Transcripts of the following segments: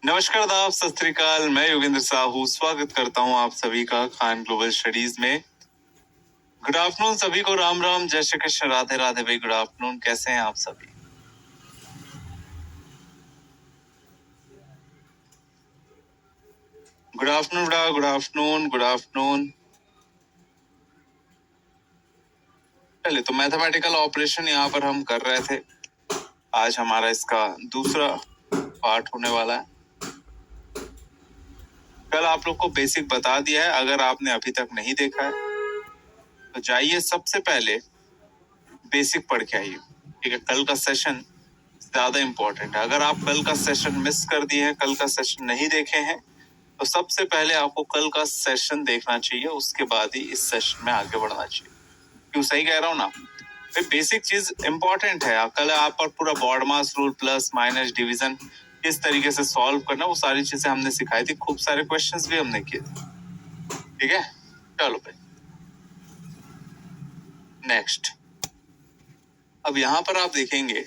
नमस्कार दाब, सत श्री अकाल। मैं योगेंद्र साहू स्वागत करता हूं आप सभी का खान ग्लोबल स्टडीज में। गुड आफ्टरनून सभी को, राम राम, जय श्री कृष्ण, राधे राधे भाई। गुड आफ्टरनून, कैसे हैं आप सभी? गुड आफ्टरनून बेटा, गुड आफ्टरनून, गुड आफ्टरनून। चलिए, तो मैथमेटिकल ऑपरेशन यहाँ पर हम कर रहे थे। आज हमारा इसका दूसरा पार्ट होने वाला है। कल आप लोग को बेसिक बता दिया है, अगर आपने अभी तक नहीं देखा है तो जाइए सबसे पहले बेसिक पढ़ के आइए। ठीक है, कल का सेशन ज्यादा इंपॉर्टेंट है। अगर आप कल का सेशन मिस कर दिए हैं, कल का सेशन नहीं देखे हैं, तो सबसे पहले आपको कल का सेशन देखना चाहिए, उसके बाद ही इस सेशन में आगे बढ़ना चाहिए। क्यों, सही कह रहा हूँ ना? फिर बेसिक चीज इंपॉर्टेंट है। कल आप पर पूरा बॉड मास रूल, प्लस माइनस, डिवीजन किस तरीके से सॉल्व करना, वो सारी चीजें हमने सिखाई थी। खूब सारे क्वेश्चंस भी हमने किए थे। ठीक है, चलो भाई नेक्स्ट। अब यहाँ पर आप देखेंगे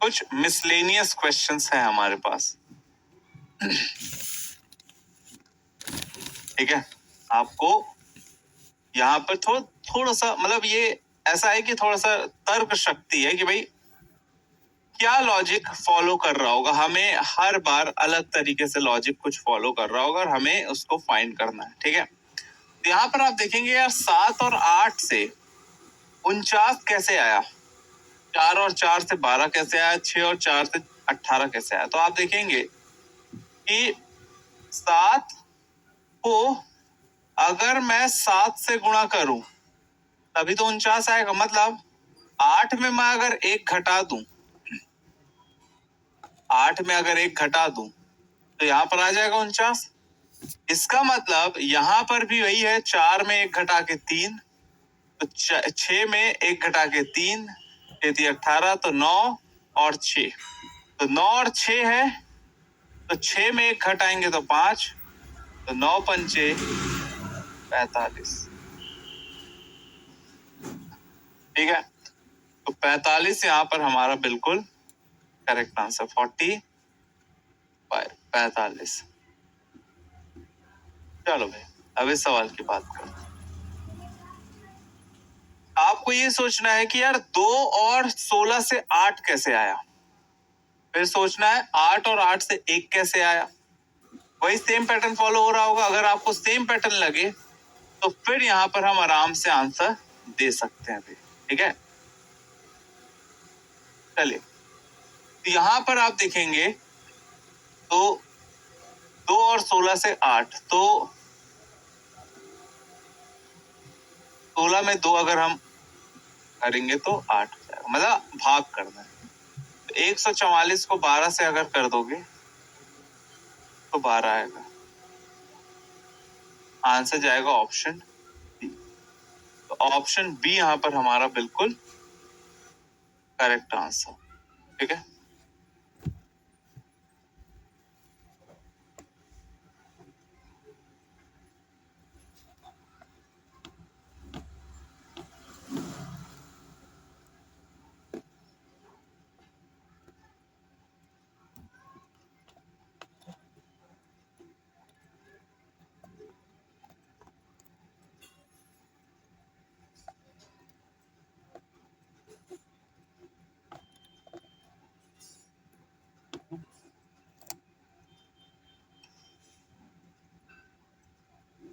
कुछ मिसलेनियस क्वेश्चंस हैं हमारे पास। ठीक है, आपको यहाँ पर थोड़ा सा मतलब ये ऐसा है कि थोड़ा सा तर्क शक्ति है कि भाई क्या लॉजिक फॉलो कर रहा होगा। हमें हर बार अलग तरीके से लॉजिक कुछ फॉलो कर रहा होगा और हमें उसको फाइंड करना है। ठीक है, तो यहाँ पर आप देखेंगे यार 7 और 8 से 49 कैसे आया, 4 और 4 से 12 कैसे आया, 6 और 4 से 18 कैसे आया। तो आप देखेंगे कि 7 को अगर मैं 7 से गुणा करूं तभी तो 49 आएगा। मतलब 8 में मैं अगर एक घटा दूं, 8 में अगर एक घटा दूं तो यहाँ पर आ जाएगा 49। इसका मतलब यहाँ पर भी वही है, 4 में एक घटा के 3, तो 6 में एक घटा के 3, 18, तो 9 और 6, तो 9 और 6 है, तो 6 में एक घटाएंगे तो 5, तो 9 पंचे 45। ठीक है, तो 45 यहाँ पर हमारा बिल्कुल करेक्ट आंसर। 45। चलो भाई, अब इस सवाल की बात करते हैं। आपको ये सोचना है कि यार 2 और 16 से 8 कैसे आया। फिर सोचना है 8 और 8 से 1 कैसे आया। वही सेम पैटर्न फॉलो हो रहा होगा। अगर आपको सेम पैटर्न लगे तो फिर यहाँ पर हम आराम से आंसर दे सकते हैं। ठीक है, चलिए, तो यहाँ पर आप देखेंगे तो 2 और 16 से 8, तो 16 में 2 अगर हम करेंगे तो 8 हो जाएगा, मतलब भाग करना है। तो 144 को 12 से अगर कर दोगे तो 12 आएगा। आंसर जाएगा ऑप्शन बी। तो ऑप्शन बी यहाँ पर हमारा बिल्कुल करेक्ट आंसर। ठीक है,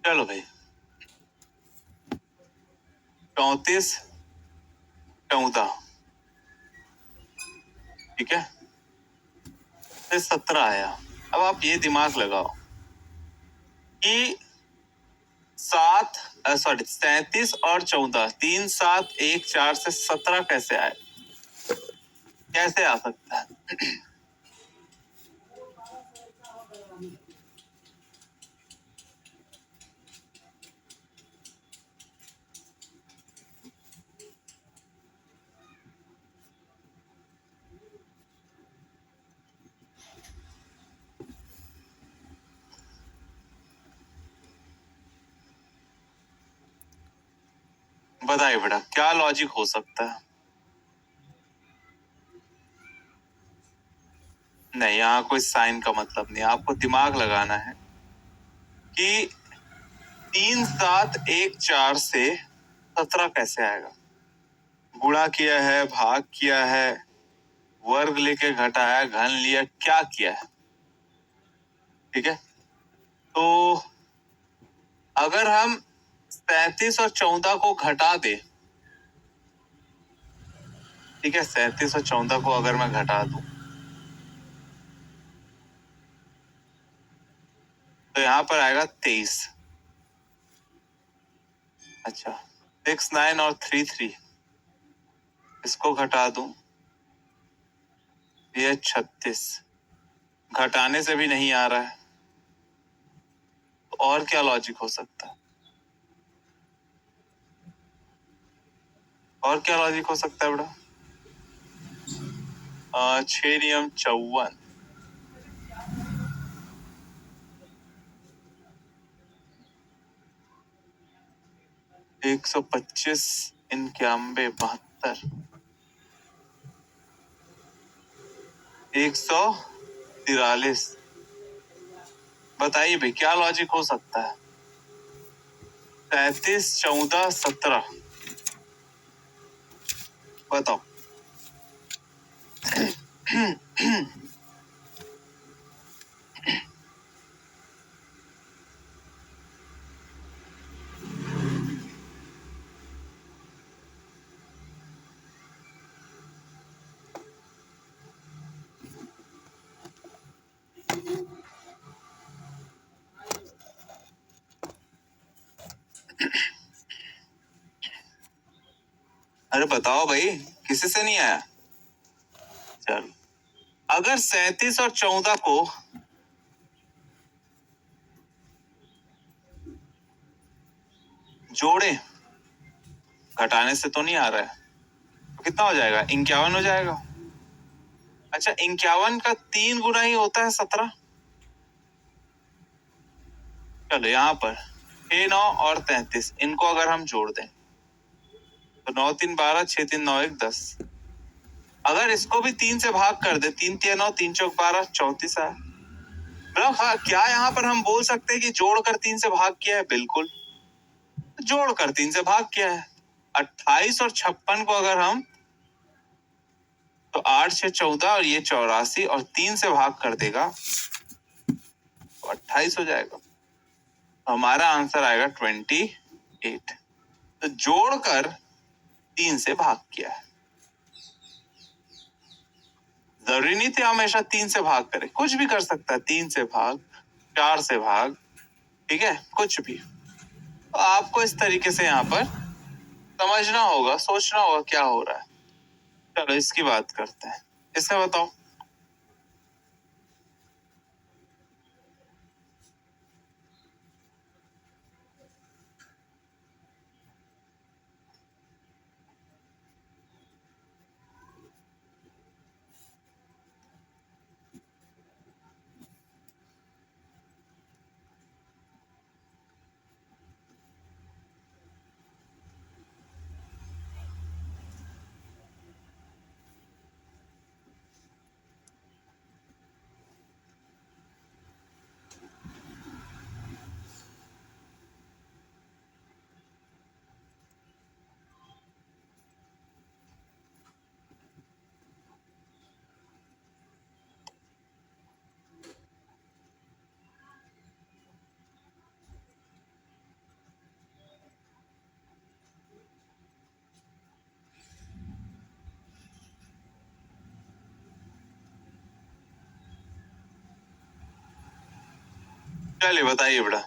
चलो भाई 34 14, ठीक है, फिर 17 आया। अब आप ये दिमाग लगाओ कि 37 और 14, 3 7 1 4 से 17 कैसे आए, कैसे आ सकता है। बताइए बेटा क्या लॉजिक हो सकता है? नहीं, यहाँ कोई साइन का मतलब नहीं, आपको दिमाग लगाना है कि 3 7 1 4 से 17 कैसे आएगा। गुणा किया है, भाग किया है, वर्ग लेके घटाया, घन लिया, क्या किया है, ठीक है। तो अगर हम 37 और 14 को घटा दे, ठीक है, 37 और 14 को अगर मैं घटा दूं तो यहाँ पर आएगा 23। अच्छा, 6 9 और 3 3, इसको घटा दूं, ये 36, घटाने से भी नहीं आ रहा है, तो और क्या लॉजिक हो सकता है? और क्या लॉजिक हो सकता है बेटा? 6 नियम 54, 125, 91, 72, 143। बताइए भाई क्या लॉजिक हो सकता है? 37 14 17, बताओ। अरे बताओ भाई, किसी से नहीं आया? चलो, अगर 37 और 14 को जोड़े, घटाने से तो नहीं आ रहा है, तो कितना हो जाएगा? 51 हो जाएगा। अच्छा, 51 का 3 गुना ही होता है 17। चलो यहाँ पर 6 9 और 33, इनको अगर हम जोड़ दें तो 9 3 12, 6 3 9 1 10। अगर इसको भी 3 से भाग कर दे, 3 3 9, 3 चौक 12, 34 आया। मतलब हाँ, क्या यहाँ पर हम बोल सकते हैं कि जोड़कर 3 से भाग किया है? बिल्कुल, जोड़कर 3 से भाग किया है। 28 और 56 को अगर हम, तो 8 6 14 और ये 84 और 3 से भाग कर देगा तो 28 हो जाएगा। हमारा आंसर आएगा 28। तो जोड़कर 3 से भाग किया है। जरूरी नहीं थे हमेशा 3 से भाग करें, कुछ भी कर सकता है, 3 से भाग, 4 से भाग, ठीक है, कुछ भी। तो आपको इस तरीके से यहाँ पर समझना होगा, सोचना होगा क्या हो रहा है। चलो इसकी बात करते हैं, इसका बताओ। चलिए बताइए बेटा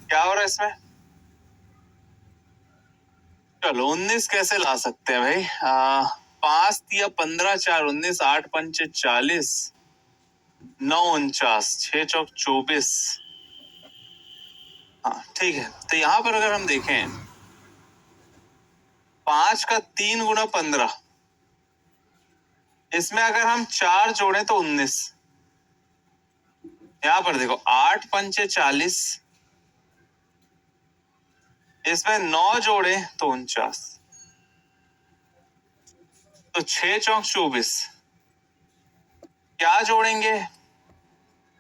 क्या हो रहा है इसमें। चलो 19 कैसे ला सकते हैं भाई? 5 या 15 4 19, 8 पंचे 40, 9 49, 6 चौक 24। हाँ ठीक है, तो यहाँ पर अगर हम देखें 5 का 3 गुना 15, इसमें अगर हम 4 जोड़े तो 19। यहाँ पर देखो 8 पंचे 40, इसमें 9 जोड़े तो 49, तो 6 चौक 24। क्या जोड़ेंगे?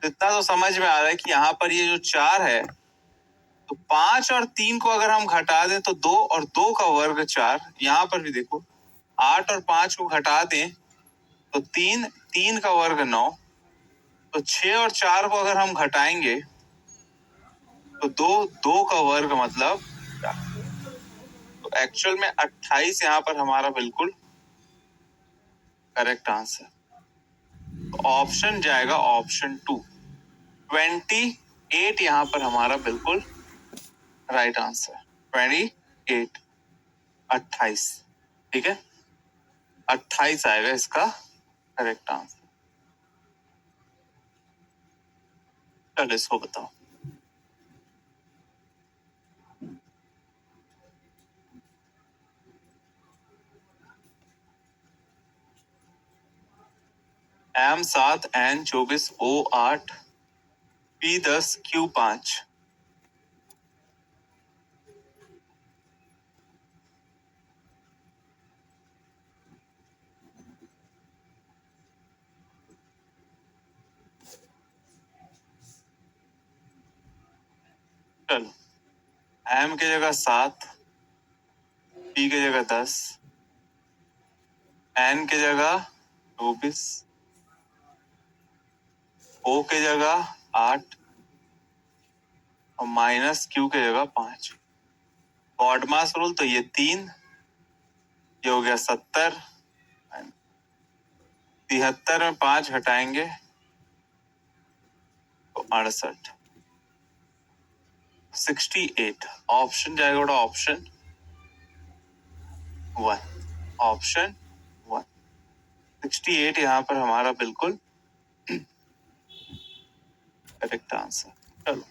इतना तो समझ में आ रहा है कि यहाँ पर ये जो 4 है, तो 5 और 3 को अगर हम घटा दें तो 2 और 2 का वर्ग 4। यहाँ पर भी देखो 8 और 5 को घटा दें तो 3, 3 का वर्ग 9। तो 6 और 4 को अगर हम घटाएंगे तो 2, 2 का वर्ग मतलब 4। तो एक्चुअल में 28 यहाँ पर हमारा बिल्कुल करेक्ट आंसर। तो ऑप्शन जाएगा ऑप्शन 2, 28 यहाँ पर हमारा बिल्कुल राइट आंसर। 28, 28, ठीक है, 28 आएगा इसका करेक्ट आंसर। चलो इसको बताओ। M7 N24 O8 P10 Q5। चलो M की जगह 7, P की जगह 10, N की जगह 24, O की जगह 8 और माइनस Q की जगह 5। ऑड मास रूल तो ये 3, ये हो गया 70, 73 में 5 घटाएंगे तो 68, 68। ऑप्शन जाएगा बड़ा ऑप्शन 1, ऑप्शन 1, 68 यहाँ पर हमारा बिल्कुल करेक्ट आंसर। चलो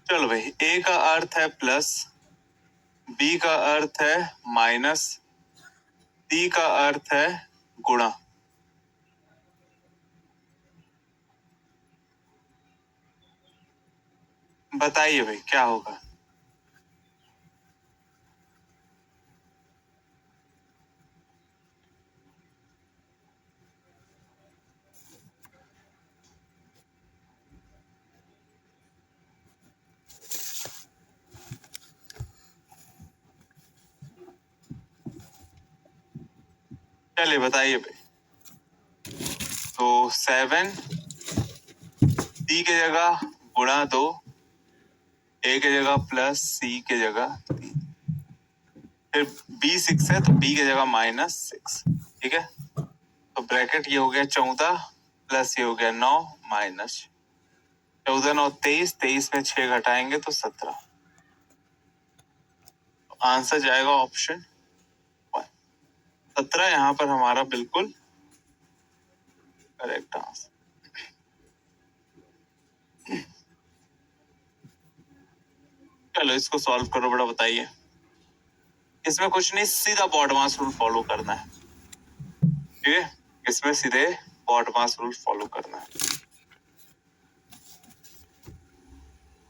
चलो भाई, ए का अर्थ है प्लस, बी का अर्थ है माइनस, सी का अर्थ है गुणा। बताइए भाई क्या होगा? चलिए बताइए भाई। तो 7 सी की जगह गुणा 2, ए की जगह प्लस सी की जगह 3, फिर बी 6 है तो बी की जगह -6, ठीक है। तो ब्रैकेट ये हो गया 14 प्लस ये हो गया 9 माइनस 14, 9 23, 23 में 6 घटाएंगे तो 17। तो आंसर जाएगा ऑप्शन 1, 17 यहाँ पर हमारा बिल्कुल करेक्ट आंसर। चलो इसको सॉल्व करो बड़ा, बताइए। इसमें कुछ नहीं, सीधा बॉडमास रूल फॉलो करना है, ठीक है। इसमें सीधे बॉडमास रूल फॉलो करना है।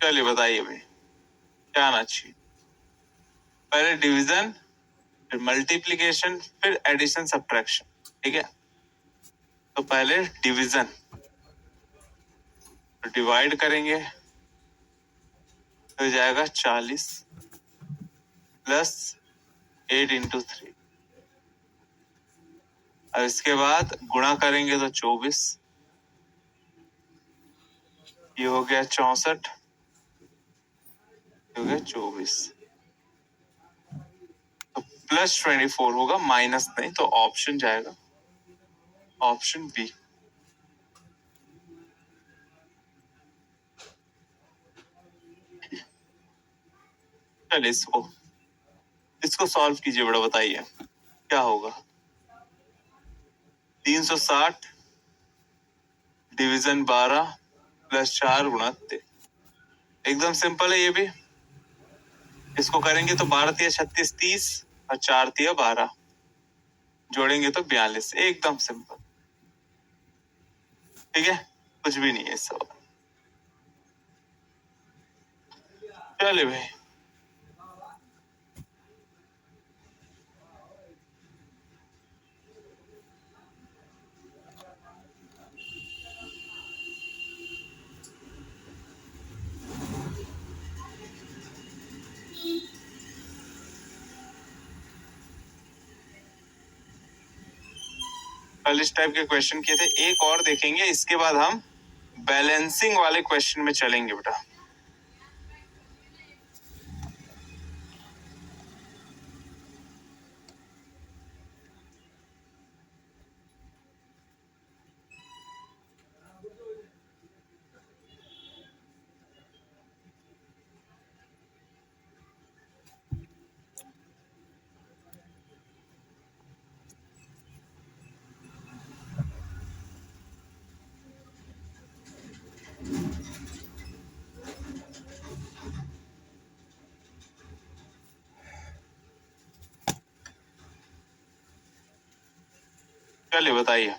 चलिए बताइए भाई क्या आना चाहिए? पहले डिवीजन, फिर मल्टीप्लिकेशन, फिर एडिशन सब्ट्रैक्शन, ठीक है। तो पहले डिवीजन, तो डिवाइड करेंगे तो जाएगा 40 प्लस 8 इंटू 3, और इसके बाद गुणा करेंगे तो 24, ये हो गया 64, हो गया 24, तो प्लस 24 होगा, माइनस नहीं। तो ऑप्शन जाएगा ऑप्शन बी। चलिए इसको सॉल्व कीजिए बड़ा, बताइए क्या होगा? 360 डिवीजन 12 प्लस 4 गुणा 3। एकदम सिंपल है ये भी। इसको करेंगे तो 12 तिया 36, 30 और 4 तिया 12, जोड़ेंगे तो 42। एकदम सिंपल। ठीक है, कुछ भी नहीं है इस सवाल। चले भाई, कल इस टाइप के क्वेश्चन किए थे, एक और देखेंगे, इसके बाद हम बैलेंसिंग वाले क्वेश्चन में चलेंगे बेटा। चलिए बताइए।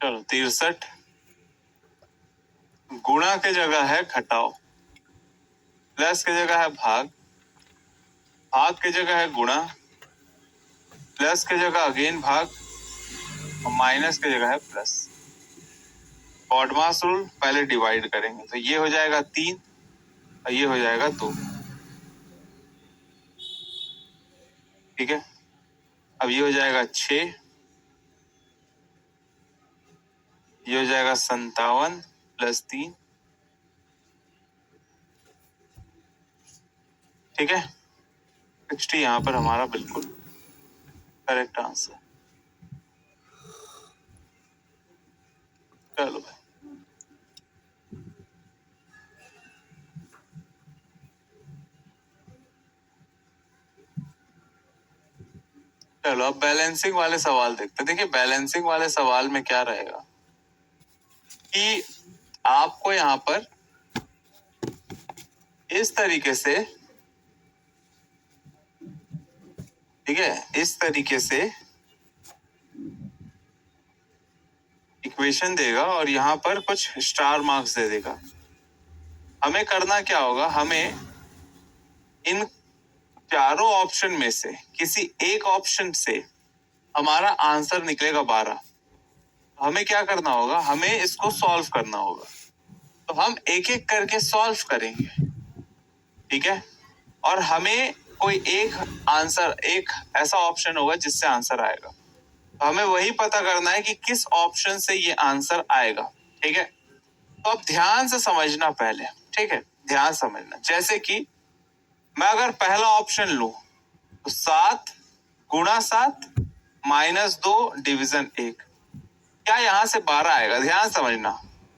चलो 63 गुणा के जगह है घटाओ, प्लस के जगह है भाग, भाग के जगह है गुणा, प्लस के जगह अगेन भाग, और माइनस के जगह है प्लस। बॉडमास रूल, पहले डिवाइड करेंगे तो ये हो जाएगा 3 और ये हो जाएगा 2। ठीक है, अब ये हो जाएगा 6, ये हो जाएगा 57 प्लस 3। ठीक है, 60 यहाँ पर हमारा बिल्कुल करेक्ट आंसर। चलो भाई, चलो अब बैलेंसिंग वाले सवाल देखते हैं। देखिए बैलेंसिंग वाले सवाल में क्या रहेगा कि आपको यहाँ पर इस तरीके से, ठीक है, इस तरीके से इक्वेशन देगा और यहाँ पर कुछ स्टार मार्क्स दे देगा। हमें करना क्या होगा, हमें इन चारों ऑप्शन में से किसी एक ऑप्शन से हमारा आंसर निकलेगा 12। हमें क्या करना होगा, हमें इसको सॉल्व करना होगा। तो हम एक एक करके सॉल्व करेंगे, ठीक है, और हमें कोई एक आंसर, एक ऐसा ऑप्शन होगा जिससे आंसर आएगा। तो हमें वही पता करना है कि किस ऑप्शन से ये आंसर आएगा। ठीक है, तो अब ध्यान से समझना पहले, ठीक है, ध्यान समझना। जैसे कि मैं अगर पहला ऑप्शन लूं तो 7 गुणा 7 माइनस 2 डिविजन 1, क्या यहां से 12 आएगा? ध्यान समझना।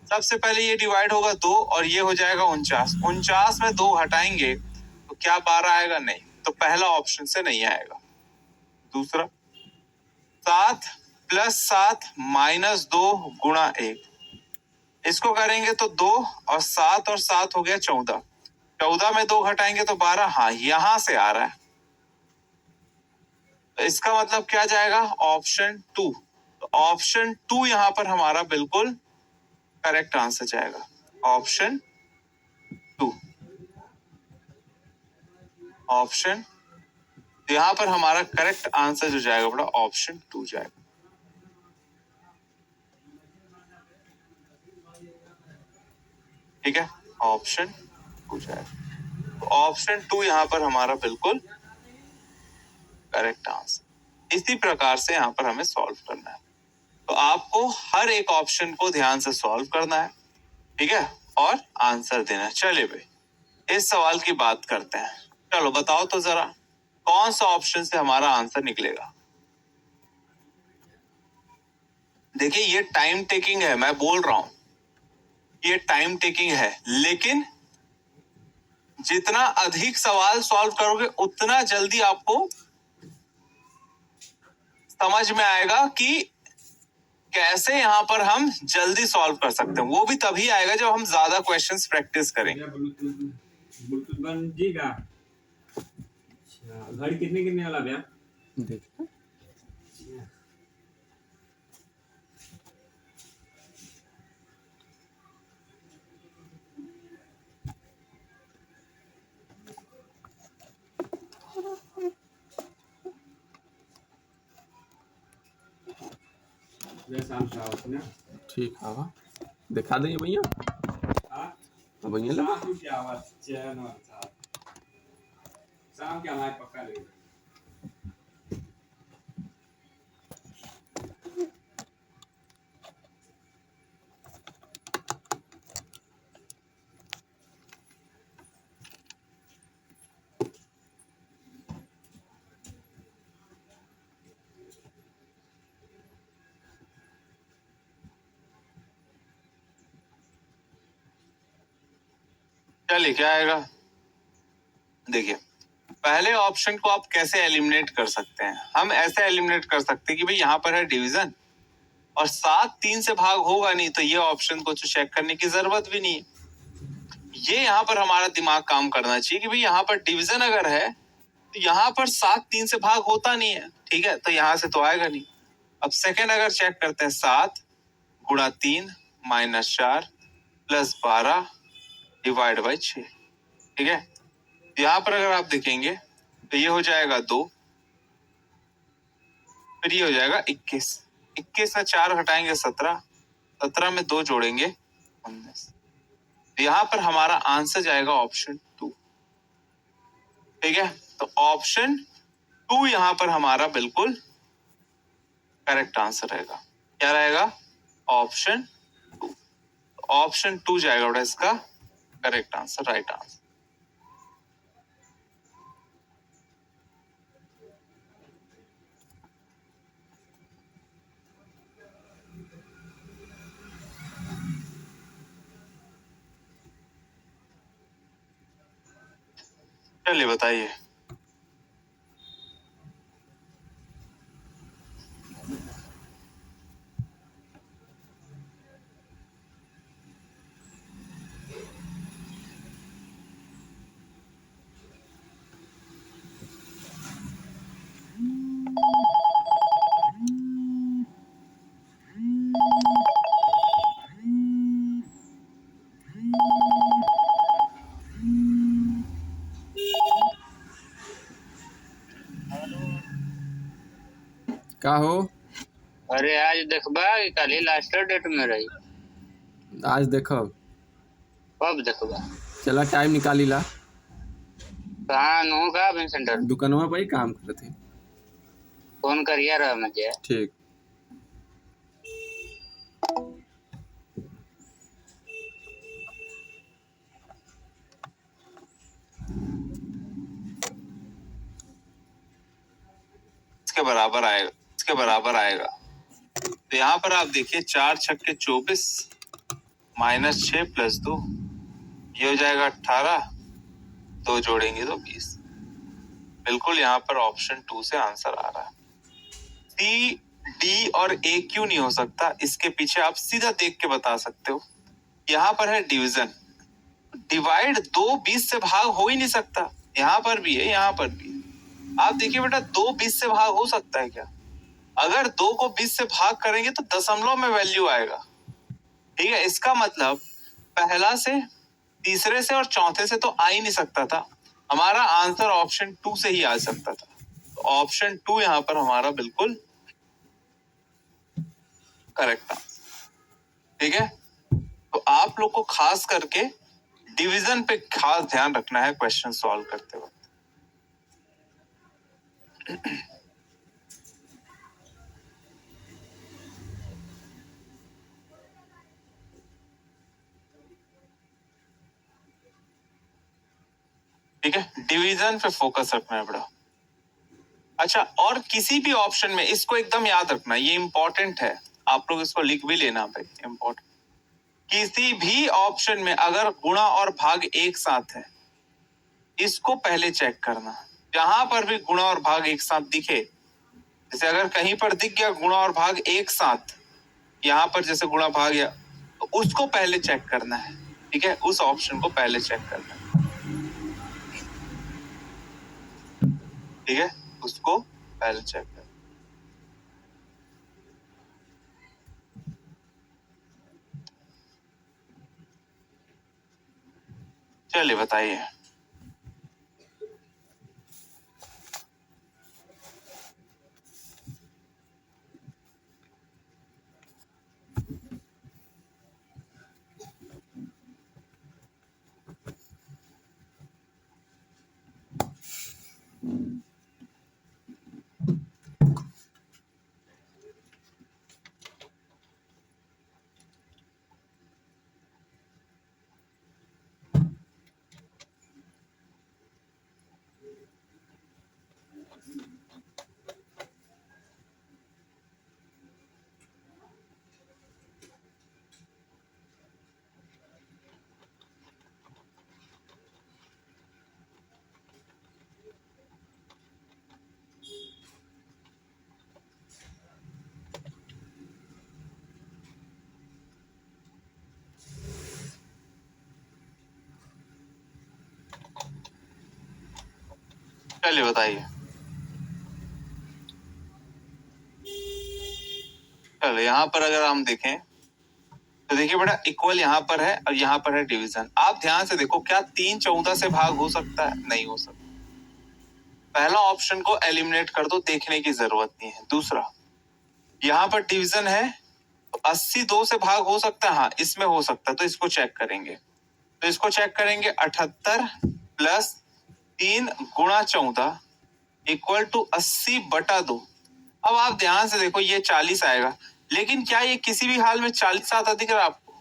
सबसे पहले ये डिवाइड होगा 2 और ये हो जाएगा 49। 49 में 2 हटाएंगे तो क्या 12 आएगा? नहीं, तो पहला ऑप्शन से नहीं आएगा। दूसरा 7 प्लस 7 माइनस 2 गुणा 1, इसको करेंगे तो 2 और 7 हो गया 14। 14 में 2 घटाएंगे तो 12। हाँ, यहां से आ रहा है, तो इसका मतलब क्या जाएगा? ऑप्शन 2। तो ऑप्शन 2 यहां पर हमारा बिल्कुल करेक्ट आंसर जाएगा, ऑप्शन 2। ऑप्शन, तो यहां पर हमारा करेक्ट आंसर जो जाएगा बड़ा, ऑप्शन 2 जाएगा। ठीक है, ऑप्शन 2 जाएगा। तो ऑप्शन 2 यहां पर हमारा बिल्कुल करेक्ट आंसर। इसी प्रकार से यहां पर हमें सॉल्व करना है। तो आपको हर एक ऑप्शन को ध्यान से सॉल्व करना है, ठीक है, और आंसर देना है। चलिए भाई इस सवाल की बात करते हैं। चलो बताओ तो जरा, कौन सा ऑप्शन से हमारा आंसर निकलेगा? देखिए ये टाइम टेकिंग है, मैं बोल रहा हूं ये टाइम टेकिंग है, लेकिन जितना अधिक सवाल सॉल्व करोगे उतना जल्दी आपको समझ में आएगा कि कैसे यहां पर हम जल्दी सॉल्व कर सकते हैं। वो भी तभी आएगा जब हम ज्यादा क्वेश्चंस प्रैक्टिस करेंगे। ब्लूटूथ बन जीगा। अच्छा, घड़ी कितने कितने वाला भैया? देखो भैया शाम से आओ ना। ठीक है वा। दिखा देंगे भैया। हाँ भैया लगा शाम की आवाज चैन और साथ शाम के हमारे पक्का ले। क्या लिखा आएगा? देखिए, पहले ऑप्शन को आप कैसे एलिमिनेट कर सकते हैं? हम ऐसे एलिमिनेट कर सकते हैं कि भाई यहाँ पर है डिवीजन और 7 3 से भाग होगा नहीं, तो ये ऑप्शन को चेक करने की जरूरत भी नहीं है। ये यहाँ पर हमारा दिमाग काम करना चाहिए कि भाई यहाँ पर डिवीजन अगर है तो यहाँ पर 7 3 से भाग होता नहीं है, ठीक है, तो यहाँ से तो आएगा नहीं। अब सेकेंड अगर चेक करते हैं, 7 गुणा 3 माइनस 4 प्लस 12 डिवाइड बाई 6, ठीक है। यहाँ पर अगर आप देखेंगे तो ये हो जाएगा 2, फिर ये हो जाएगा 21, 21 में 4 घटाएंगे 17, 17 में 2 जोड़ेंगे 19। यहाँ पर हमारा आंसर जाएगा ऑप्शन 2, ठीक है। तो ऑप्शन 2 यहाँ पर हमारा बिल्कुल करेक्ट आंसर रहेगा। क्या रहेगा? ऑप्शन 2। ऑप्शन 2 जाएगा बेटा इसका करेक्ट आंसर, राइट आंसर। चलिए बताइए। का हो? अरे आज देखबा कि कल लास्ट डेट में रही? आज देखो। कब देखबा? चला टाइम निकाली ला। कहाँ नू का बिन सेंटर? दुकानवा पर ही काम करते थे। फोन करिया रहा मुझे। ठीक। इसके बराबर आएगा, इसके बराबर आएगा। तो यहाँ पर आप देखिए 4 छक्के 24 माइनस 6 प्लस 2, ये हो जाएगा 18, 2 जोड़ेंगे तो 20। बिल्कुल यहाँ पर ऑप्शन 2 से आंसर आ रहा है। सी डी और ए क्यों नहीं हो सकता? इसके पीछे आप सीधा देख के बता सकते हो। यहाँ पर है डिवीजन, डिवाइड 2 20 से भाग हो ही नहीं सकता। यहाँ पर भी है, यहाँ पर भी है। आप देखिए बेटा, 2 20 से भाग हो सकता है क्या? अगर 2 को 20 से भाग करेंगे तो दशमलव में वैल्यू आएगा, ठीक है। इसका मतलब पहला से, तीसरे से और चौथे से तो आ ही नहीं सकता था। हमारा आंसर ऑप्शन 2 से ही आ सकता था। तो ऑप्शन 2 यहाँ पर हमारा बिल्कुल करेक्ट आंसर, ठीक है। तो आप लोग को खास करके डिवीजन पे खास ध्यान रखना है क्वेश्चन सॉल्व करते वक्त। ठीक है, डिवीजन पे फोकस रखना है बड़ा। अच्छा, और किसी भी ऑप्शन में इसको एकदम याद रखना, ये इंपॉर्टेंट है, आप लोग इसको लिख भी लेना भाई, इंपॉर्टेंट। किसी भी ऑप्शन में अगर गुणा और भाग एक साथ है, इसको पहले चेक करना। जहां पर भी गुणा और भाग एक साथ दिखे, जैसे अगर कहीं पर दिख गया गुणा और भाग एक साथ, यहाँ पर जैसे गुणा भाग या, तो उसको पहले चेक करना है, ठीक है, उस ऑप्शन को पहले चेक करना है। ठीक है, उसको पहले चेक कर। चलिए बताइए। चलिए बताइए। चलो यहाँ पर अगर हम देखें तो देखिए बेटा, इक्वल यहाँ पर है और यहाँ पर है डिवीजन। आप ध्यान से देखो, क्या 3 14 से भाग हो सकता है? नहीं हो सकता। पहला ऑप्शन को एलिमिनेट कर दो, देखने की जरूरत नहीं है। दूसरा, यहाँ पर डिवीजन है तो 80 2 से भाग हो सकता है? हाँ, इसमें हो सकता है, तो इसको चेक करेंगे। तो इसको चेक करेंगे, 78 प्लस 3 गुणा 14 इक्वल टू 80/2। अब आप ध्यान से देखो, ये 40 आएगा, लेकिन क्या ये किसी भी हाल में 40 आता दिख रहा है आपको?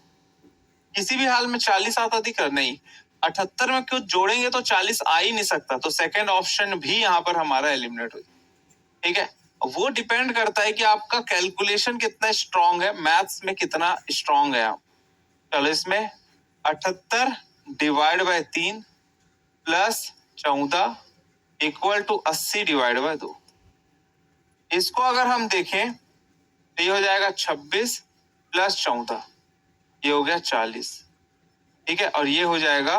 किसी भी हाल में 40 आता दिख रहा नहीं। 78 में क्यों जोड़ेंगे तो 40 आ ही नहीं सकता, तो सेकंड ऑप्शन भी यहाँ पर हमारा एलिमिनेट हो जाए। ठीक है, वो डिपेंड करता है कि आपका कैलकुलेशन कितना स्ट्रांग है, मैथ्स में कितना स्ट्रांग है आप। चलो इसमें 78 divide by 3 plus 14 equal to 80 divide by 2। इसको अगर हम देखें तो ये हो जाएगा 26 प्लस 14, ये हो गया 40। ठीक है, और ये हो जाएगा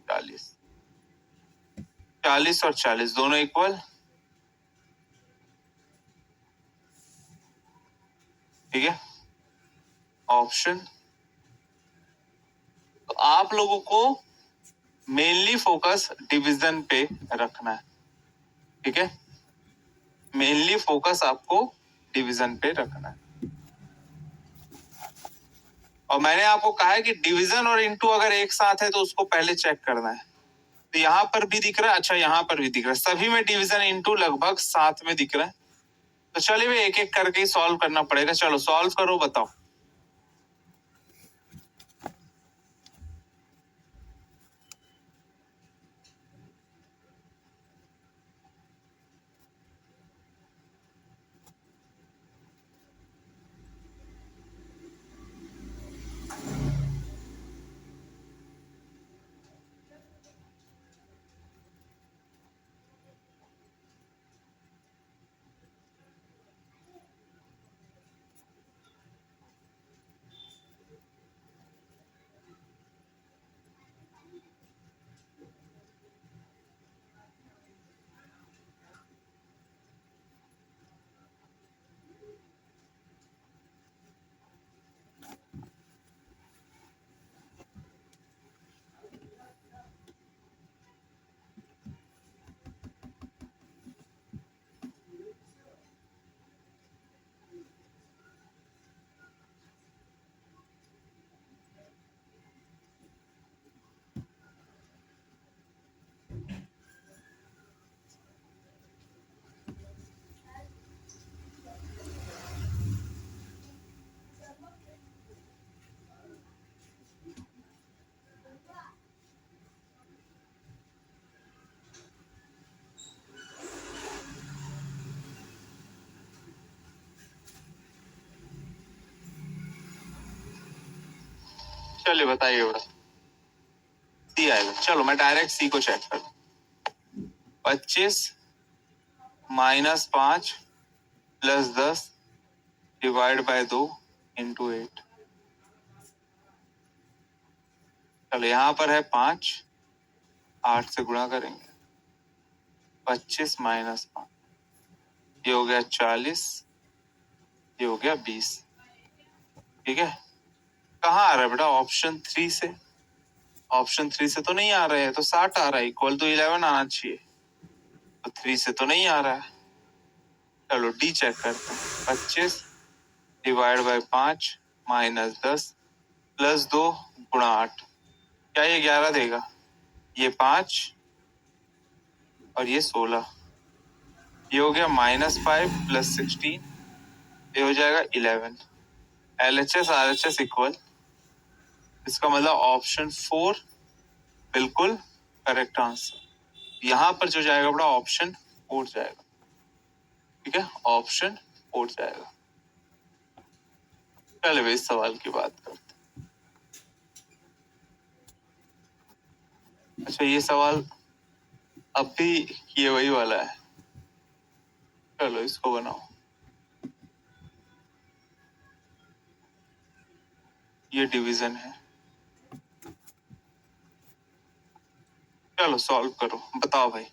40। 40 और 40 दोनों इक्वल। ठीक है, ऑप्शन। तो आप लोगों को मेनली फोकस डिवीजन पे रखना है। ठीक है, मेनली फोकस आपको डिवीजन पे रखना है। और मैंने आपको कहा है कि डिवीजन और इनटू अगर एक साथ है तो उसको पहले चेक करना है। तो यहाँ पर भी दिख रहा है, अच्छा यहाँ पर भी दिख रहा है, सभी में डिवीजन इनटू लगभग साथ में दिख रहा है। तो चलिए भाई, एक एक करके सॉल्व करना पड़ेगा। चलो सॉल्व करो, बताओ। चलिए बताइए बेटा। सी आएगा। चलो मैं डायरेक्ट सी को चेक कर। 25 minus 5 plus 10 divide by 2 into 8। चलो यहाँ पर है 5, 8 से गुणा करेंगे। 25 माइनस 5, ये हो गया 40, ये हो गया 20। ठीक है, कहाँ आ रहा है बेटा? ऑप्शन 3 से। ऑप्शन 3 से तो नहीं आ रहा है, तो 60 आ रहा है, इक्वल टू 11 आना चाहिए, तो 3 से तो नहीं आ रहा है। चलो डी चेक करते हैं। 25 डिवाइड बाय 5 माइनस 10 प्लस 2 गुणा 8, क्या ये 11 देगा? ये 5 और ये 16, ये हो गया -5 प्लस 16, ये हो जाएगा 11। LHS RHS इक्वल, इसका मतलब ऑप्शन 4 बिल्कुल करेक्ट आंसर। यहां पर जो जाएगा बड़ा ऑप्शन 4 जाएगा। ठीक है, ऑप्शन 4 जाएगा। चलो भाई इस सवाल की बात करते हैं। अच्छा, ये सवाल अब भी ये वही वाला है। चलो इसको बनाओ। ये डिवीजन है। चलो सॉल्व करो, बताओ भाई।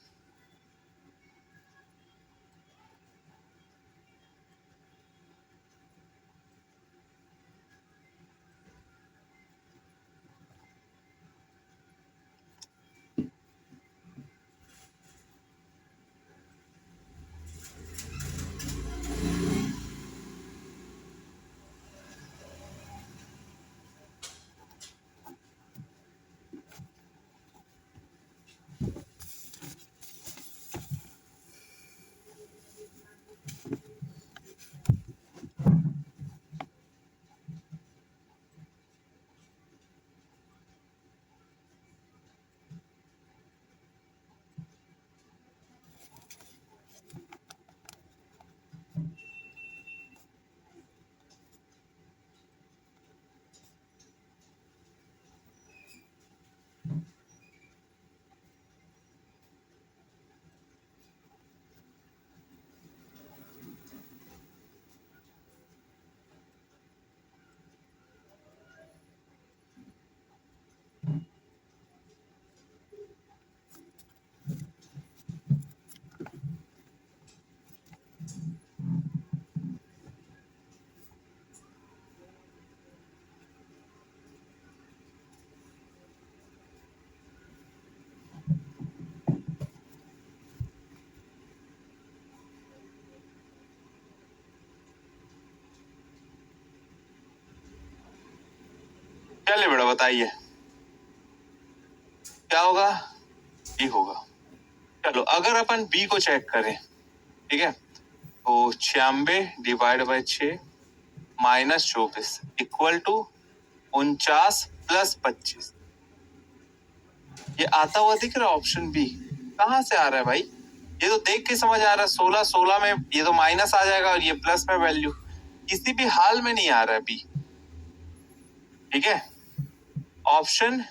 चलिए बेटा बताइए क्या होगा? बी होगा। चलो अगर अपन बी को चेक करें, ठीक है, तो 96 divide by 6 minus 24 equal to 49 plus 25। ये आता हुआ दिख रहा है ऑप्शन बी। कहाँ से आ रहा है भाई? ये तो देख के समझ आ रहा है, 16 16 में ये तो माइनस आ जाएगा और ये प्लस में वैल्यू, किसी भी हाल में नहीं आ रहा है बी। ठीक है, ऑप्शन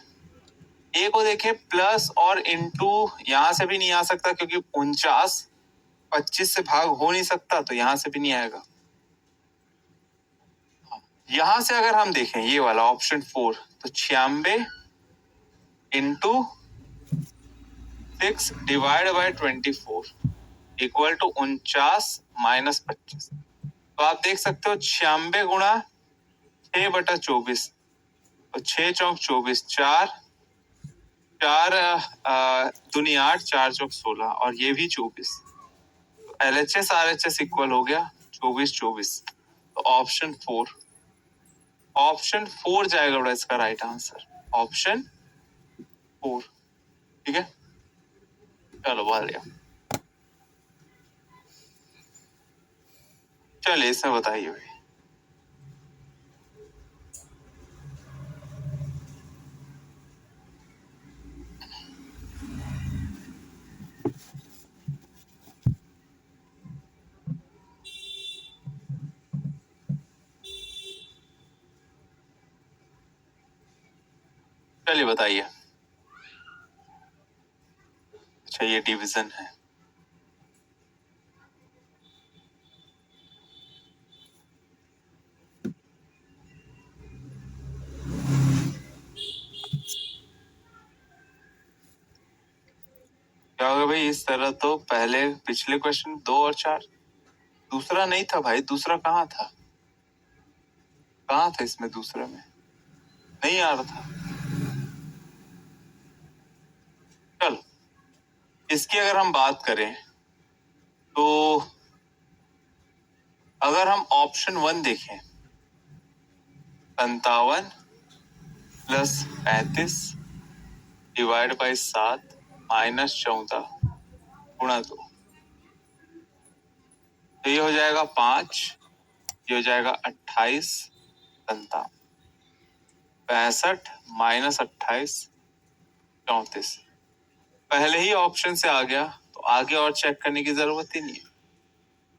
ए को देखे प्लस और इनटू, यहां से भी नहीं आ सकता क्योंकि 49 25 से भाग हो नहीं सकता, तो यहां से भी नहीं आएगा। यहां से अगर हम देखें ये वाला ऑप्शन 4, तो 96 into 6 divide by 24 equal to 49 minus 25। तो आप देख सकते हो 96 गुणा 6/24, तो 6 चौक 24, 4 4 दूनी 8, 4 चौक 16 और ये भी 24। तो LHS RHS इक्वल हो गया 24 24। तो ऑप्शन 4 जाएगा बड़ा इसका राइट आंसर, ऑप्शन 4। ठीक है, चलो बढ़िया। चलिए इसमें बताइए भाई। चलिए बताइए। अच्छा ये डिवीजन है। क्या होगा भाई? भाई इस तरह तो पहले पिछले क्वेश्चन 2 और 4, दूसरा नहीं था भाई, दूसरा कहाँ था, कहाँ था इसमें, दूसरे में नहीं आ रहा था। चल इसकी अगर हम बात करें तो अगर हम ऑप्शन 1 देखें, 57 प्लस 35 डिवाइड बाई 7 माइनस 14 गुणा 2, तो ये हो जाएगा 5, ये हो जाएगा 28 57, 65 माइनस 28 34। पहले ही ऑप्शन से आ गया तो आगे और चेक करने की जरूरत ही नहीं है।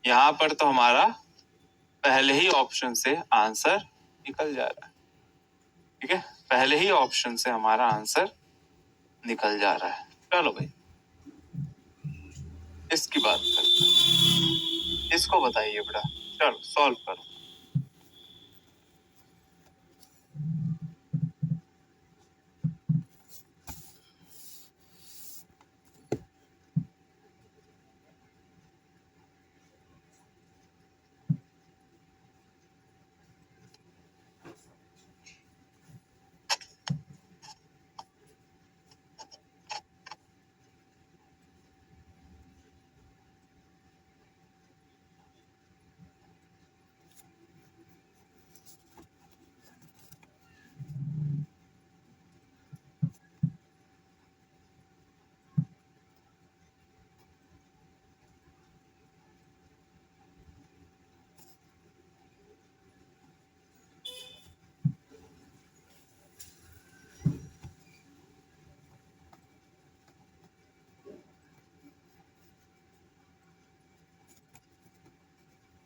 यहाँ पर तो हमारा पहले ही ऑप्शन से आंसर निकल जा रहा है। ठीक है, पहले ही ऑप्शन से हमारा आंसर निकल जा रहा है। चलो भाई इसकी बात करते हैं, इसको बताइए बेटा, चलो सॉल्व करो।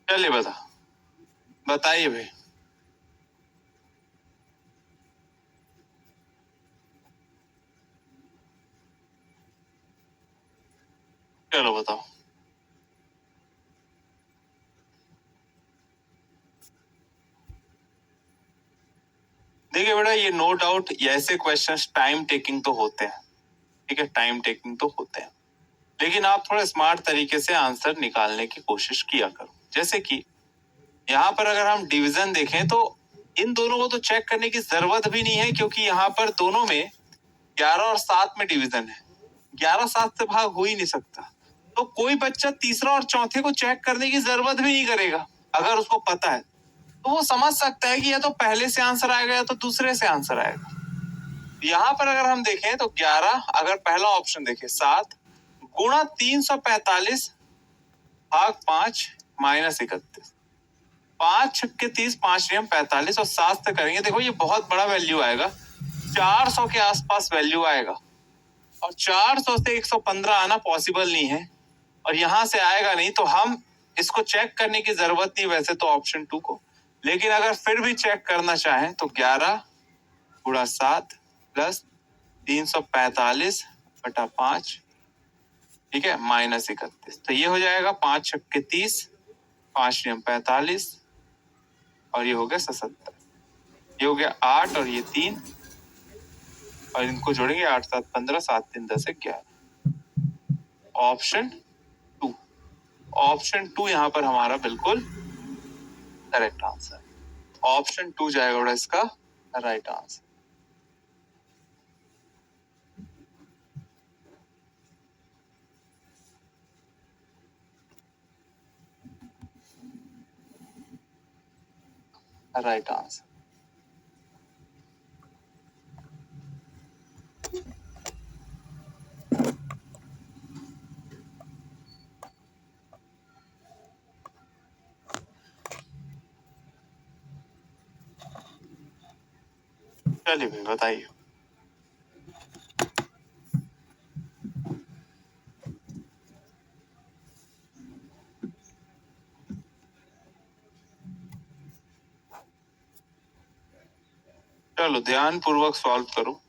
चलिए बताइए भाई। चलो बताओ। देखिए बेटा, ये नो डाउट ऐसे क्वेश्चंस टाइम टेकिंग तो होते हैं, ठीक है, टाइम टेकिंग तो होते हैं, लेकिन आप थोड़ा स्मार्ट तरीके से आंसर निकालने की कोशिश किया करो। जैसे कि यहाँ पर अगर हम डिवीजन देखें तो इन दोनों को तो चेक करने की जरूरत भी नहीं है, क्योंकि यहाँ पर दोनों में 11 और 7 में डिवीजन है, 11 7 से भाग हो ही नहीं सकता। तो कोई बच्चा तीसरा और चौथे को चेक करने की जरूरत भी नहीं करेगा। अगर उसको पता है तो वो समझ सकता है कि या तो पहले से आंसर आएगा या तो दूसरे से आंसर आएगा। यहाँ पर अगर हम देखें तो 11, अगर पहला ऑप्शन देखें 7 गुणा 345 भाग 5 माइनस 31, 5 छक्के 30, 5 नियम 45 और 7 से करेंगे, देखो ये बहुत बड़ा वैल्यू आएगा, 400 के आसपास वैल्यू आएगा, और 400 से 115 आना पॉसिबल नहीं है, और यहां से आएगा नहीं, तो हम इसको चेक करने की जरूरत नहीं वैसे तो ऑप्शन 2 को। लेकिन अगर फिर भी चेक करना चाहें तो 11 गुणा 7 प्लस 345 बटा 5, ठीक है, माइनस 31, तो ये हो जाएगा 5 छक्के 30, 5 नियम 45 और ये हो गया 77, ये हो गया 8 और ये 3, और इनको जोड़ेंगे 8 7 15, 7 3 10 11। ऑप्शन 2, ऑप्शन 2 यहाँ पर हमारा बिल्कुल करेक्ट आंसर, ऑप्शन 2 जाएगा इसका राइट आंसर। Right answer. चलिए भाई बताइए। चलो ध्यान पूर्वक सॉल्व करो।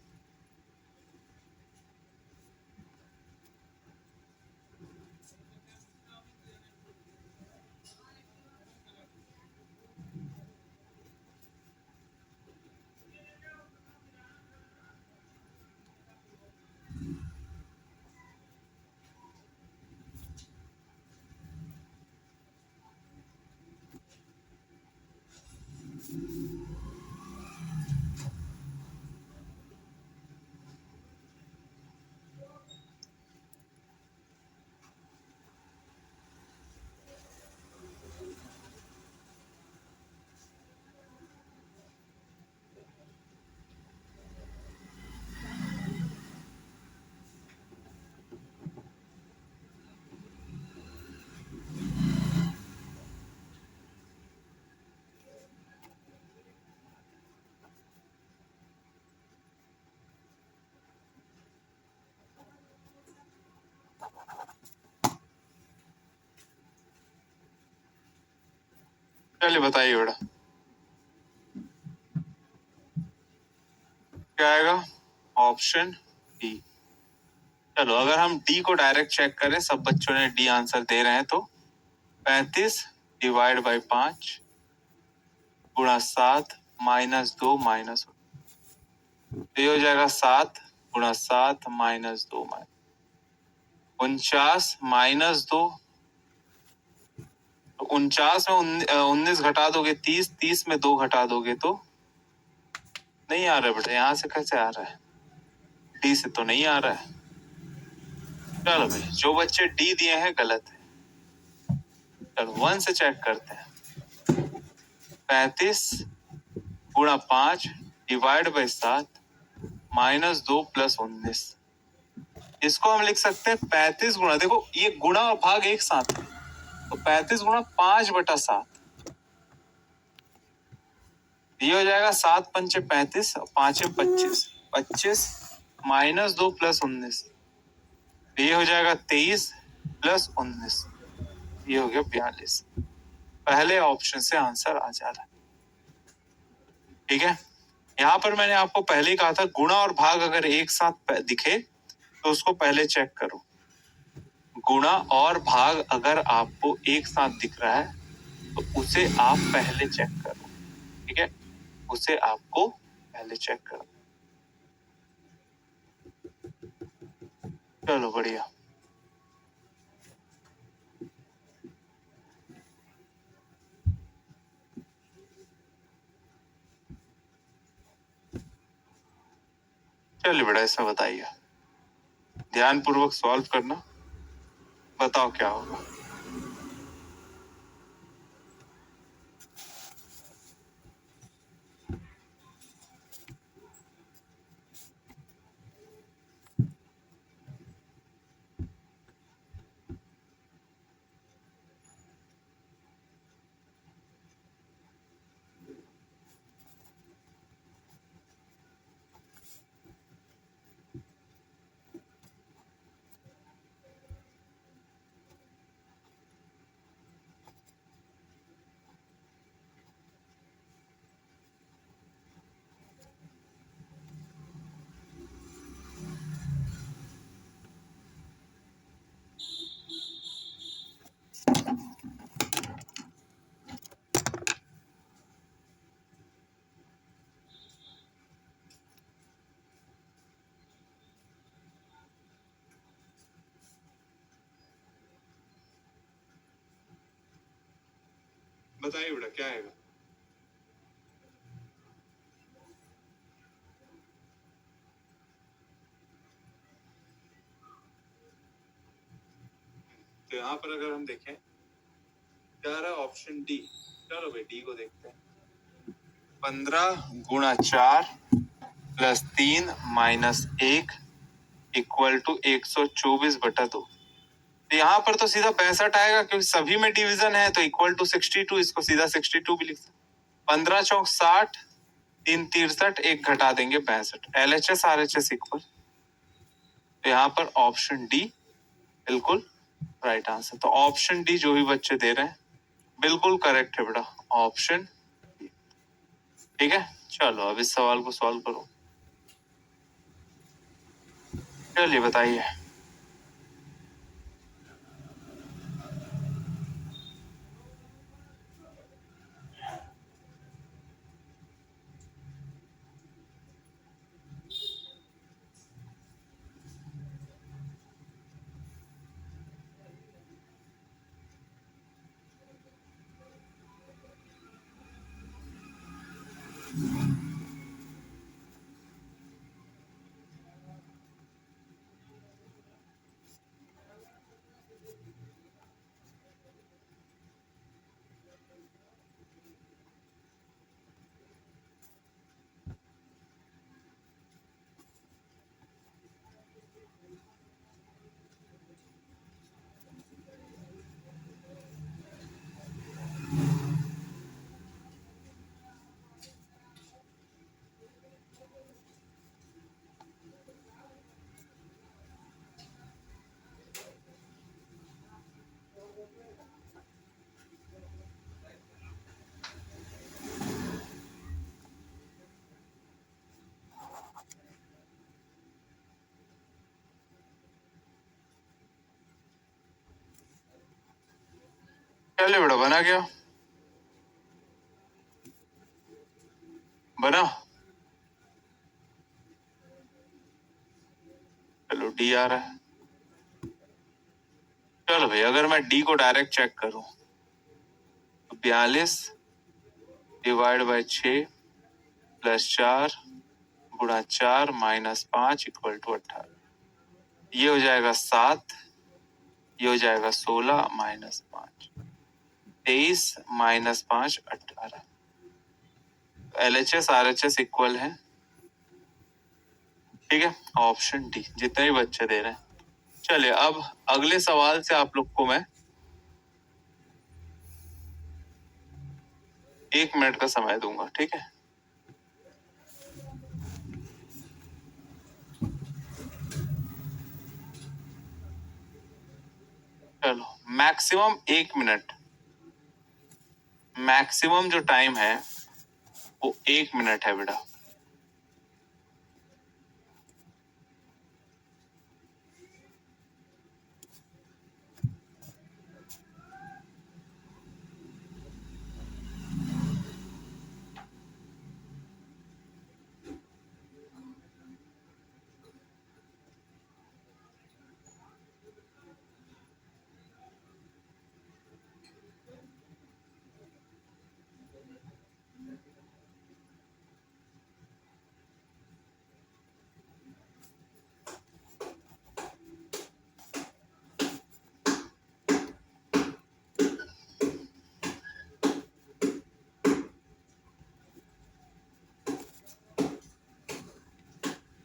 चलिए बताइए बेटा क्या आएगा, ऑप्शन डी। चलो अगर हम डी को डायरेक्ट चेक करें, सब बच्चों ने डी आंसर दे रहे हैं, तो 35 डिवाइड बाई 5 गुणा 7 -2 माइनस, ये हो जाएगा 7 गुणा 7 -2 49 -2, 49 में 19 घटा दोगे 30, 30 में 2 घटा दोगे तो नहीं आ रहा है बेटा, यहाँ से कैसे आ रहा है, डी से तो नहीं आ रहा है। चलो भाई जो बच्चे डी दिए हैं गलत है। चलो 1 से चेक करते हैं, 35 गुणा 5 डिवाइड बाई 7 -2 प्लस 19, इसको हम लिख सकते हैं 35 गुणा, देखो ये गुणा और भाग एक साथ है, तो 35 गुणा 5/7, ये हो जाएगा 7 पंचे 35, 5 25, 25 -2 प्लस 19, ये हो जाएगा 23 प्लस 19, ये हो गया 42। पहले ऑप्शन से आंसर आ जा रहा है। ठीक है, यहाँ पर मैंने आपको पहले ही कहा था गुणा और भाग अगर एक साथ दिखे तो उसको पहले चेक करो। गुणा और भाग अगर आपको एक साथ दिख रहा है तो उसे आप पहले चेक करो। ठीक है, उसे आपको पहले चेक करो। चलो बढ़िया। चलिए बेटा इसमें बताइए, ध्यान पूर्वक सॉल्व करना, बताओ क्या होगा। बताइए बेटा क्या आएगा। तो यहाँ पर अगर हम देखें क्या रहा, ऑप्शन डी। चलो भाई डी को देखते हैं, 15 गुणा 4 प्लस 3 माइनस 1 इक्वल टू 124/2। तो यहाँ पर तो सीधा 65 आएगा क्योंकि सभी में डिवीजन है, तो इक्वल टू 62, इसको सीधा 62 भी लिख सकते। 15 चौक 60, 3 63, 1 घटा देंगे 65, LHS RHS इक्वल। तो यहाँ पर ऑप्शन डी बिल्कुल राइट आंसर। तो ऑप्शन डी जो भी बच्चे दे रहे हैं बिल्कुल करेक्ट है बेटा, ऑप्शन डी। ठीक है, चलो अब इस सवाल को सॉल्व करो। चलिए बताइए। चलिए बेटा, बना क्या? बना? चलो डी आ रहा है। चलो भाई, अगर मैं डी को डायरेक्ट चेक करूं तो 42 डिवाइड बाई 6 प्लस 4 गुणा 4 माइनस 5 इक्वल टू 18। ये हो जाएगा 7, ये हो जाएगा 16 minus 5, 23 minus 5 18। LHS RHS equal है, ठीक है, ऑप्शन डी, जितने भी बच्चे दे रहे हैं। चलिए अब अगले सवाल से आप लोग को मैं 1 मिनट का समय दूंगा, ठीक है? चलो, मैक्सिमम 1 मिनट, मैक्सिमम जो टाइम है वो 1 मिनट है बेटा।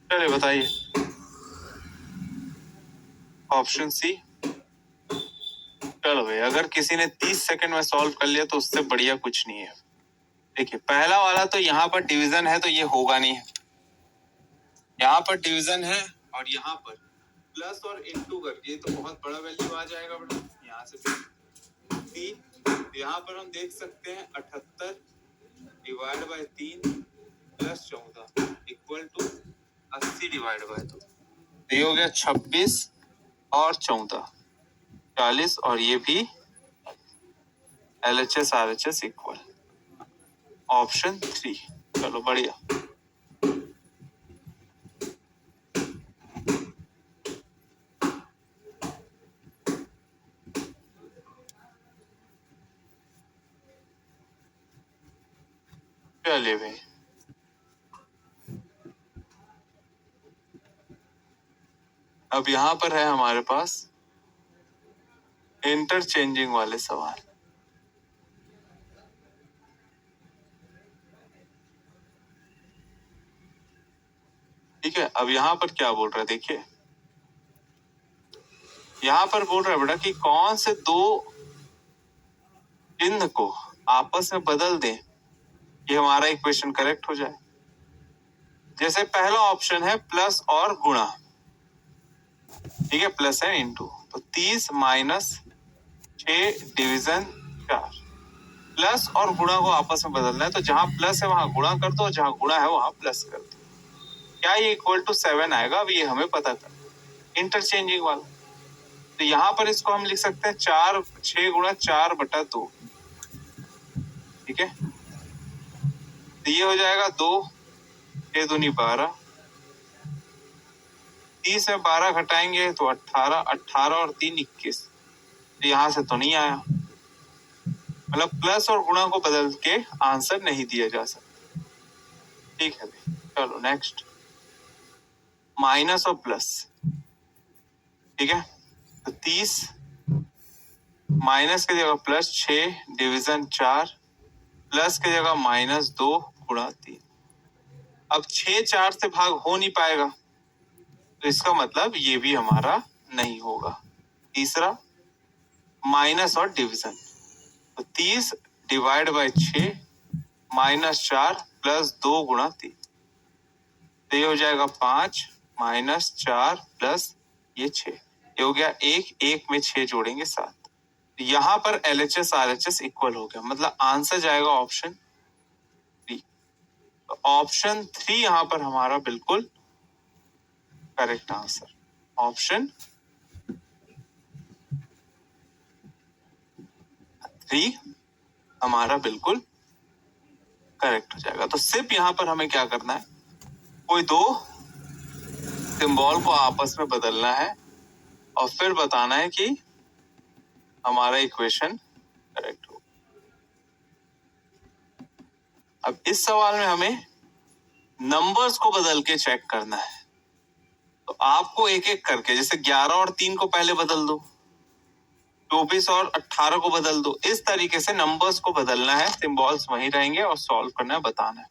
चलिए बताइए, ऑप्शन सी। चलो भाई, अगर किसी ने 30 सेकंड में सॉल्व कर लिया तो उससे बढ़िया कुछ नहीं है। देखिए, पहला वाला तो यहाँ पर डिवीजन है तो ये होगा नहीं, यहाँ पर डिवीजन है और यहाँ पर प्लस और इनटू करके तो बहुत बड़ा वैल्यू आ जाएगा बेटा। यहाँ से 3, यहाँ पर हम देख सकते हैं 78 divide by 3 plus 14 equal to 80 divide by 2। ये हो गया 26 और 14 40, और ये भी LHS RHS इक्वल, ऑप्शन 3। चलो बढ़िया। चलिए भाई, अब यहां पर है हमारे पास इंटरचेंजिंग वाले सवाल। ठीक है, अब यहाँ पर क्या बोल रहा है, देखिए यहाँ पर बोल रहा है बेटा कि कौन से दो चिन्ह को आपस में बदल दें कि हमारा इक्वेशन करेक्ट हो जाए। जैसे पहला ऑप्शन है प्लस और गुणा, ठीक है, प्लस है इनटू, तो 30 माइनस 6 डिवीजन 4। प्लस और गुणा को आपस में बदलना है तो जहां प्लस है वहां गुणा कर दो, जहां गुणा है वहां प्लस कर दो। क्या ये इक्वल टू 7 आएगा? अब ये हमें पता कर, इंटरचेंजिंग वाला। तो यहाँ पर इसको हम लिख सकते हैं 6 गुणा 4/2, ठीक है। तो ये हो जाएगा 2, 6 दूनी 12, 30 में 12 घटाएंगे तो 18, 18 और 3 21। तो यहाँ से तो नहीं आया, मतलब प्लस और गुणा को बदल के आंसर नहीं दिया जा सकता। ठीक है भाई, चलो नेक्स्ट, माइनस और प्लस, ठीक है। तो 30 माइनस की जगह प्लस 6 डिवीजन 4 प्लस की जगह -2 गुणा 3। अब 6 4 से भाग हो नहीं पाएगा तो इसका मतलब ये भी हमारा नहीं होगा। तीसरा, माइनस और डिवीजन, तो 30 डिवाइड बाय 6 -4 प्लस 2 गुणा 3। तो ये हो जाएगा 5 -4 प्लस ये 6, ये हो गया 1 में 6 जोड़ेंगे 7। तो यहाँ पर LHS RHS इक्वल हो गया, मतलब आंसर जाएगा ऑप्शन 3। तो ऑप्शन 3 यहाँ पर हमारा बिल्कुल करेक्ट आंसर, ऑप्शन 3। 3 हमारा बिल्कुल करेक्ट हो जाएगा। तो सिर्फ यहाँ पर हमें क्या करना है, कोई दो सिंबल को आपस में बदलना है और फिर बताना है कि हमारा इक्वेशन करेक्ट हो। अब इस सवाल में हमें नंबर्स को बदल के चेक करना है। तो आपको एक एक करके, जैसे 11 और 3 को पहले बदल दो, 24 और 18 को बदल दो, इस तरीके से नंबर्स को बदलना है, सिंबल्स वहीं रहेंगे और सॉल्व करना है, बताना है।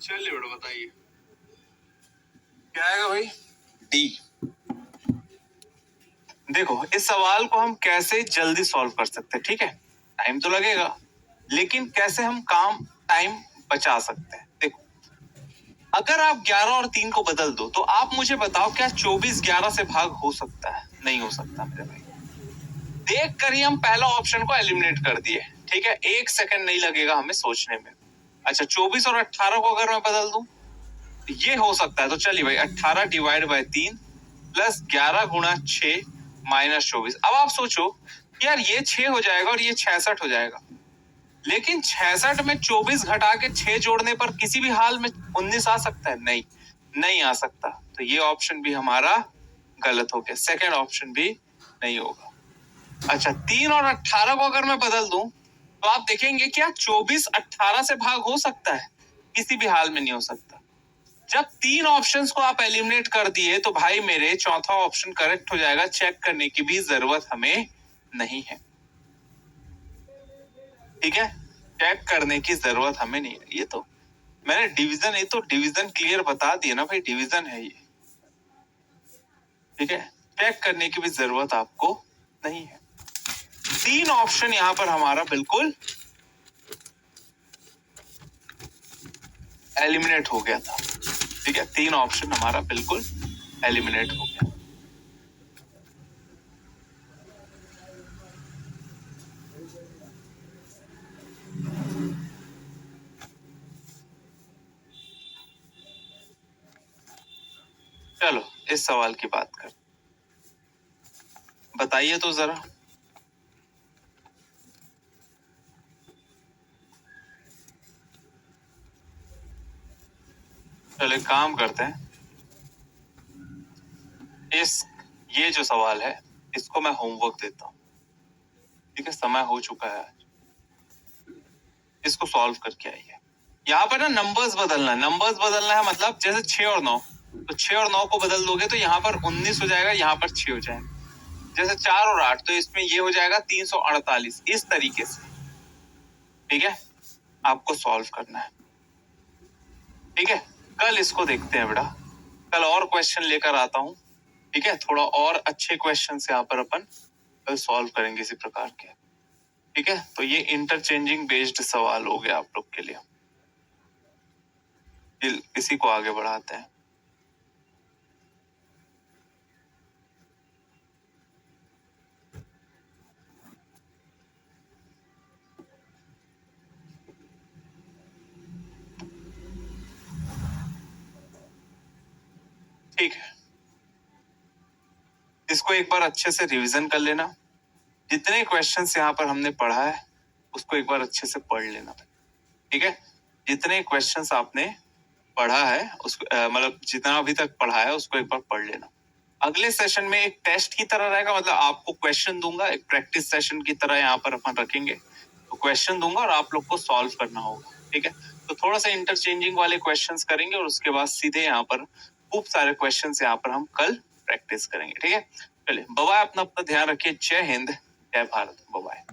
चलिए बेटा बताइए क्या आएगा भाई, डी। देखो इस सवाल को हम कैसे जल्दी सॉल्व कर सकते हैं, ठीक है, टाइम तो लगेगा लेकिन कैसे हम काम टाइम बचा सकते हैं। देखो अगर आप 11 और 3 को बदल दो तो आप मुझे बताओ क्या 24 11 से भाग हो सकता है? नहीं हो सकता मेरे भाई। देख कर ही हम पहला ऑप्शन को एलिमिनेट कर दिए, ठीक है, 1 सेकंड नहीं लगेगा हमें सोचने में। अच्छा 24 और 18 को अगर मैं बदल दूं ये हो सकता है, तो चलिए भाई 18 डिवाइड बाय 3 प्लस 11 गुणा 6 माइनस 24। अब आप सोचो यार ये 6 हो जाएगा और ये 66 हो जाएगा, लेकिन 66 में 24 घटा के 6 जोड़ने पर किसी भी हाल में 19 आ सकता है? नहीं, नहीं आ सकता। तो ये ऑप्शन भी हमारा गलत हो गया, सेकेंड ऑप्शन भी नहीं होगा। अच्छा 3 और 18 को अगर मैं बदल दूं तो आप देखेंगे क्या 24 18 से भाग हो सकता है? किसी भी हाल में नहीं हो सकता। जब 3 ऑप्शंस को आप एलिमिनेट कर दिए तो भाई मेरे चौथा ऑप्शन करेक्ट हो जाएगा, चेक करने की भी जरूरत हमें नहीं है, ठीक है, चेक करने की जरूरत हमें नहीं है। ये तो मैंने डिवीजन, ये तो डिवीजन क्लियर बता दिया ना भाई, डिवीजन है ये, ठीक है, चेक करने की भी जरूरत आपको नहीं है। 3 ऑप्शन यहां पर हमारा बिल्कुल एलिमिनेट हो गया था, ठीक है, 3 ऑप्शन हमारा बिल्कुल एलिमिनेट हो गया। चलो इस सवाल की बात कर, बताइए तो जरा। चलो एक काम करते हैं, ये जो सवाल है इसको मैं होमवर्क देता हूँ, ठीक है, समय हो चुका है आज, इसको सॉल्व करके आइए। यहाँ पर ना नंबर्स बदलना है, मतलब जैसे 6 और 9, तो 6 और 9 को बदल दोगे तो यहाँ पर 19 हो जाएगा, यहाँ पर 6 हो जाएगा। जैसे 4 और 8 तो इसमें ये हो जाएगा 348, इस तरीके से, ठीक है, आपको सॉल्व करना है, ठीक है। कल इसको देखते हैं बेटा, कल और क्वेश्चन लेकर आता हूँ, ठीक है, थोड़ा और अच्छे क्वेश्चन से यहाँ पर अपन कल सॉल्व करेंगे इसी प्रकार के, ठीक है। तो ये इंटरचेंजिंग बेस्ड सवाल हो गया आप लोग के लिए, इसी को आगे बढ़ाते हैं। ठीक है, इसको एक बार अच्छे से रिवीजन कर लेना, जितने क्वेश्चंस यहाँ पर हमने पढ़ा है उसको एक बार अच्छे से पढ़ लेना। ठीक है, जितने क्वेश्चंस आपने पढ़ा है उसको मतलब जितना अभी तक पढ़ा है उसको एक बार पढ़ लेना। अगले सेशन में एक टेस्ट की तरह रहेगा, मतलब आपको क्वेश्चन दूंगा, एक प्रैक्टिस सेशन की तरह यहाँ पर अपन रखेंगे। तो क्वेश्चन दूंगा और आप लोग को सॉल्व करना होगा। ठीक है, तो थोड़ा सा इंटरचेंजिंग वाले क्वेश्चंस करेंगे और उसके बाद सीधे यहाँ पर खूब सारे क्वेश्चंस यहाँ पर हम कल प्रैक्टिस करेंगे। ठीक है, चलिए बाय, अपना ध्यान रखिए। जय हिंद, जय भारत, बाय।